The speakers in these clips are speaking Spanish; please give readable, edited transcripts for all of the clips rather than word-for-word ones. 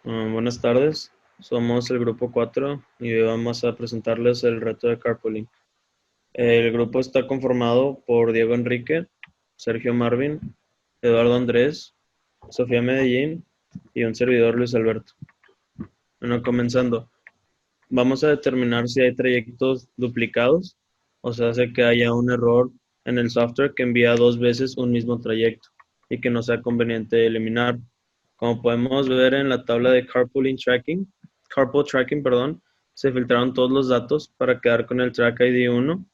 Buenas tardes, somos el grupo 4 y hoy vamos a presentarles el reto de carpooling. El grupo está conformado por Diego Enrique, Sergio Marvin, Eduardo Andrés, Sofía Medellín y un servidor Luis Alberto. Bueno, comenzando, vamos a determinar si hay trayectos duplicados, o sea, hace que haya un error en el software que envía dos veces un mismo trayecto y que no sea conveniente eliminar. Como podemos ver en la tabla de Carpool Tracking, perdón, se filtraron todos los datos para quedar con el Track ID 1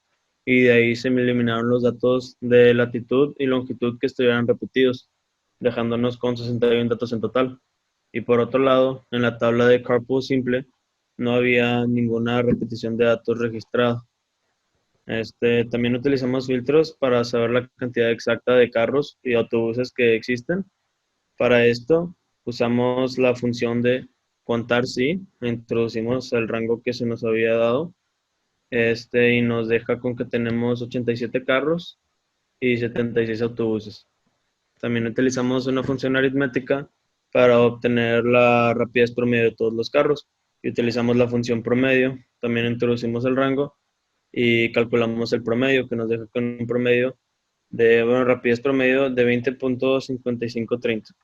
y de ahí se eliminaron los datos de latitud y longitud que estuvieran repetidos, dejándonos con 61 datos en total. Y por otro lado, en la tabla de Carpool Simple no había ninguna repetición de datos registrada. También utilizamos filtros para saber la cantidad exacta de carros y autobuses que existen. Para esto usamos la función de contar sí, introducimos el rango que se nos había dado, y nos deja con que tenemos 87 carros y 76 autobuses. También utilizamos una función aritmética para obtener la rapidez promedio de todos los carros y utilizamos la función promedio. También introducimos el rango y calculamos el promedio que nos deja con un promedio de, bueno, rapidez promedio de 20.5530.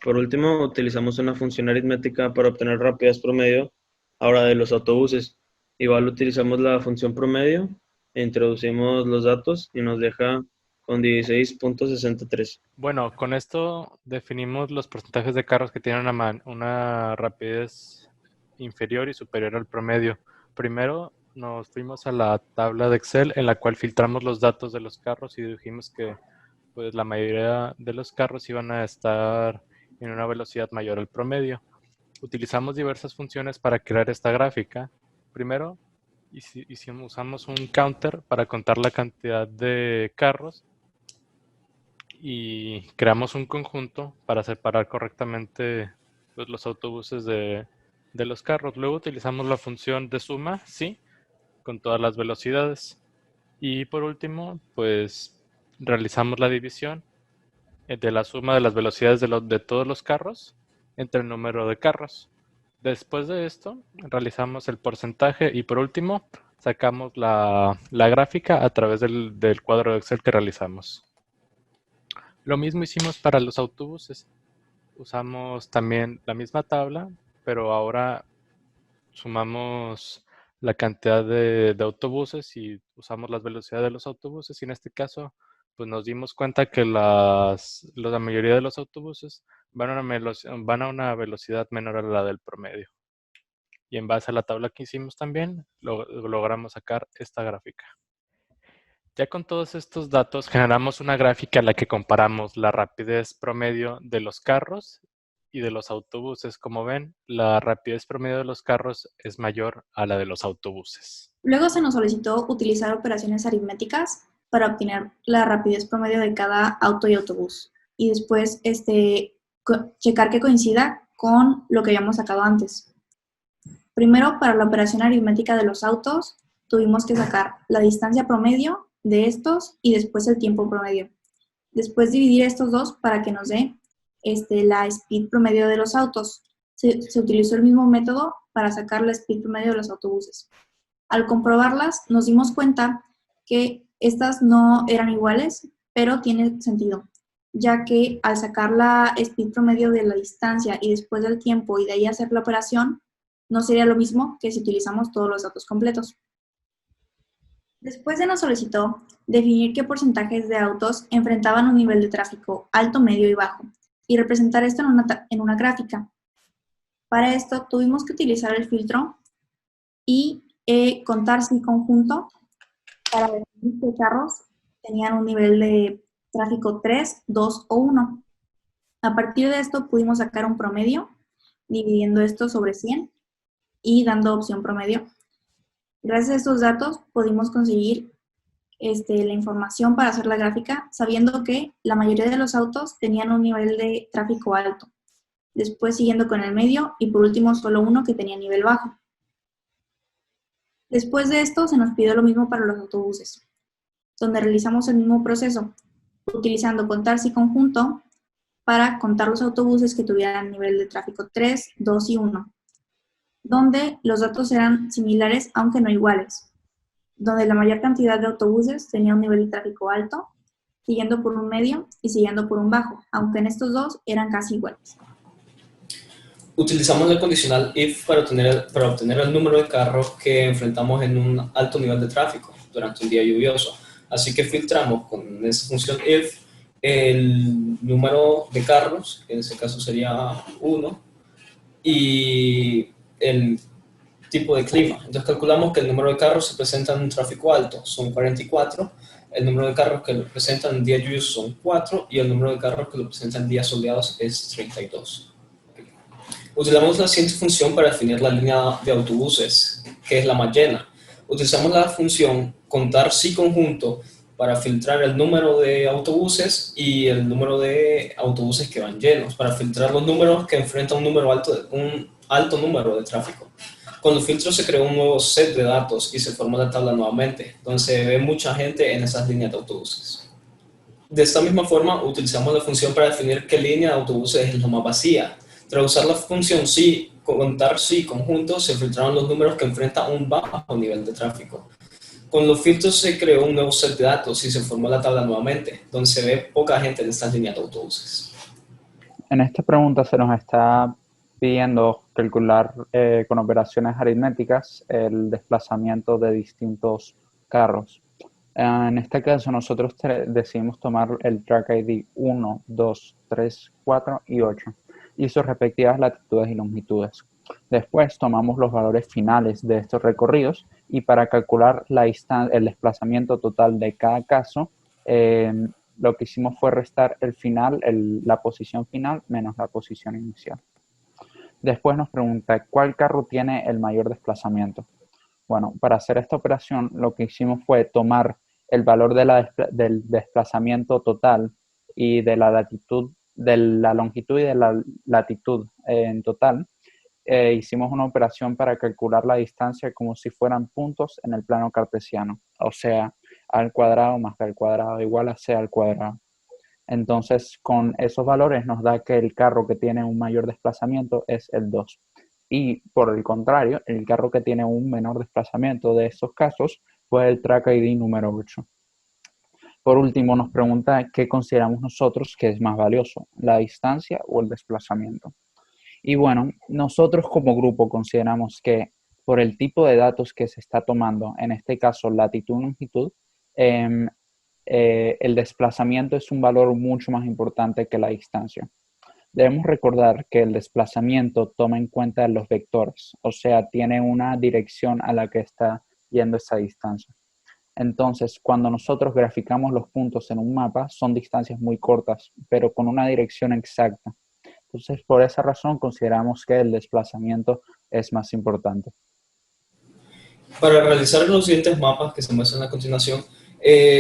Por último, utilizamos una función aritmética para obtener rapidez promedio ahora de los autobuses. Igual utilizamos la función promedio, e introducimos los datos y nos deja con 16.63. Bueno, con esto definimos los porcentajes de carros que tienen una rapidez inferior y superior al promedio. Primero nos fuimos a la tabla de Excel en la cual filtramos los datos de los carros y dijimos que pues, la mayoría de los carros iban a estar en una velocidad mayor al promedio. Utilizamos diversas funciones para crear esta gráfica. Primero, usamos un counter para contar la cantidad de carros y creamos un conjunto para separar correctamente pues, los autobuses de los carros. Luego utilizamos la función de suma, sí, con todas las velocidades. Y por último, pues realizamos la división de la suma de las velocidades de todos los carros entre el número de carros. Después de esto, realizamos el porcentaje y por último, sacamos la gráfica a través del cuadro de Excel que realizamos. Lo mismo hicimos para los autobuses. Usamos también la misma tabla, pero ahora sumamos la cantidad de autobuses y usamos las velocidades de los autobuses. Y en este caso, pues nos dimos cuenta que la mayoría de los autobuses van a una velocidad menor a la del promedio. Y en base a la tabla que hicimos también, logramos sacar esta gráfica. Ya con todos estos datos generamos una gráfica en la que comparamos la rapidez promedio de los carros y de los autobuses. Como ven, la rapidez promedio de los carros es mayor a la de los autobuses. Luego se nos solicitó utilizar operaciones aritméticas para obtener la rapidez promedio de cada auto y autobús. Y después checar que coincida con lo que habíamos sacado antes. Primero, para la operación aritmética de los autos, tuvimos que sacar la distancia promedio de estos y después el tiempo promedio. Después dividir estos dos para que nos dé la speed promedio de los autos. Se utilizó el mismo método para sacar la speed promedio de los autobuses. Al comprobarlas, nos dimos cuenta que estas no eran iguales, pero tiene sentido, ya que al sacar la speed promedio de la distancia y después del tiempo y de ahí hacer la operación, no sería lo mismo que si utilizamos todos los datos completos. Después se nos solicitó definir qué porcentajes de autos enfrentaban un nivel de tráfico alto, medio y bajo, y representar esto en una gráfica. Para esto tuvimos que utilizar el filtro y contar si conjunto para definir qué carros tenían un nivel de tráfico 3, 2 o 1. A partir de esto pudimos sacar un promedio, dividiendo esto sobre 100 y dando opción promedio. Gracias a estos datos pudimos conseguir la información para hacer la gráfica, sabiendo que la mayoría de los autos tenían un nivel de tráfico alto. Después siguiendo con el medio y por último solo uno que tenía nivel bajo. Después de esto se nos pidió lo mismo para los autobuses, donde realizamos el mismo proceso, utilizando contar si conjunto para contar los autobuses que tuvieran nivel de tráfico 3, 2 y 1, donde los datos eran similares aunque no iguales, donde la mayor cantidad de autobuses tenía un nivel de tráfico alto, siguiendo por un medio y siguiendo por un bajo, aunque en estos dos eran casi iguales. Utilizamos la condicional if para obtener el número de carros que enfrentamos en un alto nivel de tráfico durante un día lluvioso. Así que filtramos con esa función if el número de carros, que en este caso sería 1, y el tipo de clima. Entonces calculamos que el número de carros se presenta en un tráfico alto son 44, el número de carros que lo presentan en días lluviosos son 4 y el número de carros que lo presentan en días soleados es 32. Utilizamos la siguiente función para definir la línea de autobuses, que es la más llena. Utilizamos la función contar sí conjunto para filtrar el número de autobuses y el número de autobuses que van llenos, para filtrar los números que enfrentan un alto número de tráfico. Con los filtros se creó un nuevo set de datos y se formó la tabla nuevamente, donde se ve mucha gente en esas líneas de autobuses. De esta misma forma, utilizamos la función para definir qué línea de autobuses es la más vacía. Tras usar la función sí, contar sí conjunto, se filtraron los números que enfrentan un bajo nivel de tráfico. Con los filtros se creó un nuevo set de datos y se formó la tabla nuevamente, donde se ve poca gente en estas líneas de autobuses. En esta pregunta se nos está pidiendo calcular con operaciones aritméticas el desplazamiento de distintos carros. En este caso nosotros decidimos tomar el track ID 1, 2, 3, 4 y 8 y sus respectivas latitudes y longitudes. Después tomamos los valores finales de estos recorridos y para calcular el desplazamiento total de cada caso, lo que hicimos fue restar la posición final menos la posición inicial. Después nos pregunta, ¿cuál carro tiene el mayor desplazamiento? Bueno, para hacer esta operación lo que hicimos fue tomar el valor del desplazamiento total y de la longitud y de la latitud en total. Hicimos una operación para calcular la distancia como si fueran puntos en el plano cartesiano, o sea, a al cuadrado más b al cuadrado igual a c al cuadrado. Entonces, con esos valores nos da que el carro que tiene un mayor desplazamiento es el 2. Y por el contrario, el carro que tiene un menor desplazamiento de estos casos fue el track ID número 8. Por último, nos pregunta qué consideramos nosotros que es más valioso, la distancia o el desplazamiento. Y bueno, nosotros como grupo consideramos que por el tipo de datos que se está tomando, en este caso latitud y longitud, el desplazamiento es un valor mucho más importante que la distancia. Debemos recordar que el desplazamiento toma en cuenta los vectores, o sea, tiene una dirección a la que está yendo esa distancia. Entonces, cuando nosotros graficamos los puntos en un mapa, son distancias muy cortas, pero con una dirección exacta. Entonces, por esa razón, consideramos que el desplazamiento es más importante. Para realizar los siguientes mapas que se muestran a continuación,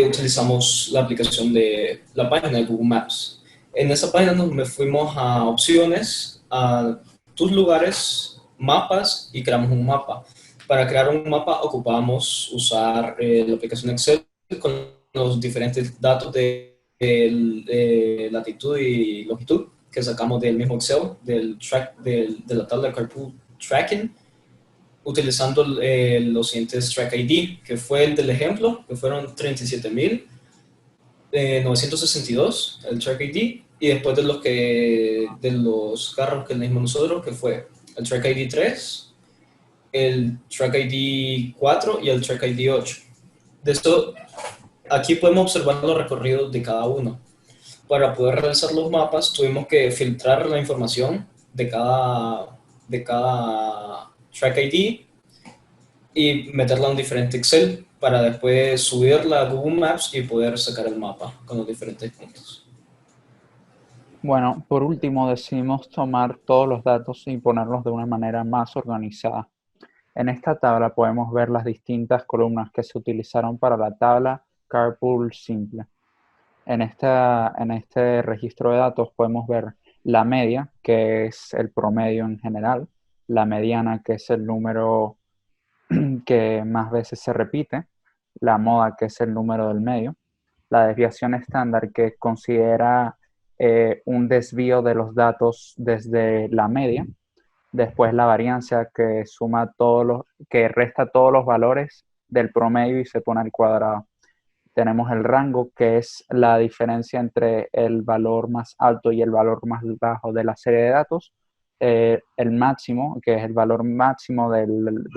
utilizamos la aplicación de la página de Google Maps. En esa página nos fuimos a opciones, a tus lugares, mapas y creamos un mapa. Para crear un mapa ocupamos usar la aplicación Excel con los diferentes datos de latitud y longitud que sacamos del mismo Excel, de la tabla de Carpool Tracking, utilizando los siguientes track ID, que fue el del ejemplo, que fueron 37.962, el track ID, y después de los carros que elegimos nosotros, que fue el track ID 3, el track ID 4 y el track ID 8. De esto, aquí podemos observar los recorridos de cada uno. Para poder realizar los mapas, tuvimos que filtrar la información de cada track ID y meterla en un diferente Excel para después subirla a Google Maps y poder sacar el mapa con los diferentes puntos. Bueno, por último decidimos tomar todos los datos y ponerlos de una manera más organizada. En esta tabla podemos ver las distintas columnas que se utilizaron para la tabla Carpool simple. En este registro de datos podemos ver la media, que es el promedio en general, la mediana, que es el número que más veces se repite, la moda, que es el número del medio, la desviación estándar, que considera un desvío de los datos desde la media, después la variancia que que resta todos los valores del promedio y se pone al cuadrado. Tenemos el rango, que es la diferencia entre el valor más alto y el valor más bajo de la serie de datos. El máximo, que es el valor máximo de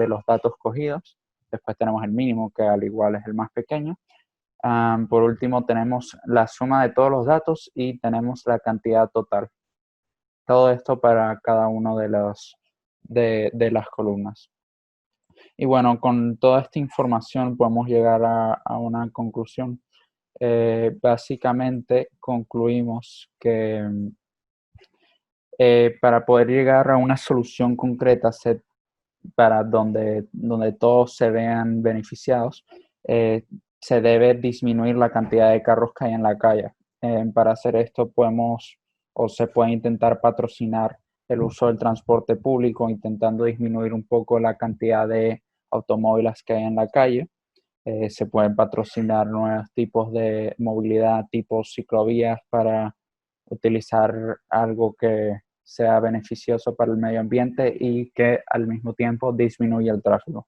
los datos cogidos. Después tenemos el mínimo, que al igual es el más pequeño. Por último, tenemos la suma de todos los datos y tenemos la cantidad total. Todo esto para cada uno de las columnas. Y bueno, con toda esta información podemos llegar a una conclusión. Básicamente concluimos que para poder llegar a una solución concreta para donde todos se vean beneficiados, se debe disminuir la cantidad de carros que hay en la calle. Para hacer esto se puede intentar patrocinar el uso del transporte público, intentando disminuir un poco la cantidad de automóviles que hay en la calle. Se pueden patrocinar nuevos tipos de movilidad, tipos ciclovías, para utilizar algo que sea beneficioso para el medio ambiente y que al mismo tiempo disminuya el tráfico.